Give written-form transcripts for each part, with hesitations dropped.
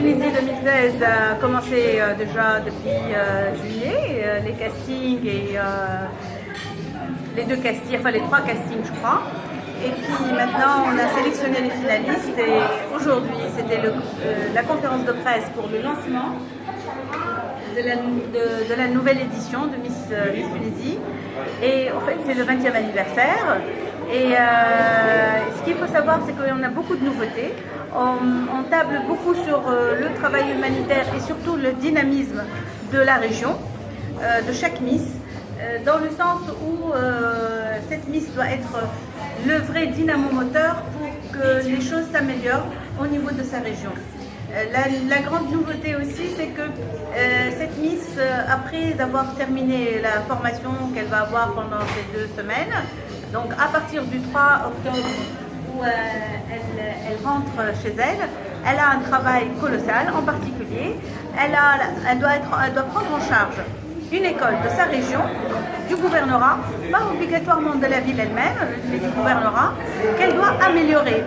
Tunisie 2016 a commencé déjà depuis juillet, les castings et les deux castings, enfin les trois castings je crois. Et puis maintenant on a sélectionné les finalistes et aujourd'hui c'était la conférence de presse pour le lancement de la nouvelle édition de Miss Tunisie. Et en fait c'est le 20e anniversaire. Et ce qu'il faut savoir, c'est qu'on a beaucoup de nouveautés. On table beaucoup sur le travail humanitaire et surtout le dynamisme de la région, de chaque Miss, dans le sens où cette Miss doit être le vrai dynamo-moteur pour que les choses s'améliorent au niveau de sa région. La grande nouveauté aussi, c'est que cette Miss, après avoir terminé la formation qu'elle va avoir pendant ces 2 semaines, donc à partir du 3 octobre où elle rentre chez elle, elle a un travail colossal. En particulier, elle doit prendre en charge une école de sa région, du gouvernorat, pas obligatoirement de la ville elle-même, mais du gouvernorat, qu'elle doit améliorer.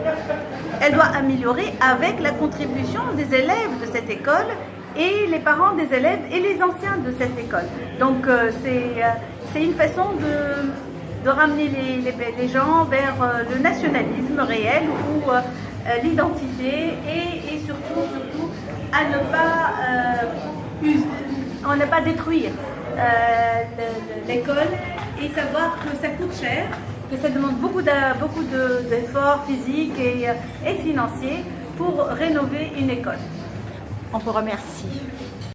Elle doit améliorer avec la contribution des élèves de cette école et les parents des élèves et les anciens de cette école. Donc c'est une façon de ramener les gens vers le nationalisme réel ou l'identité et surtout à ne pas détruire l'école et savoir que ça coûte cher, que ça demande beaucoup d'efforts physiques et financiers pour rénover une école. On vous remercie.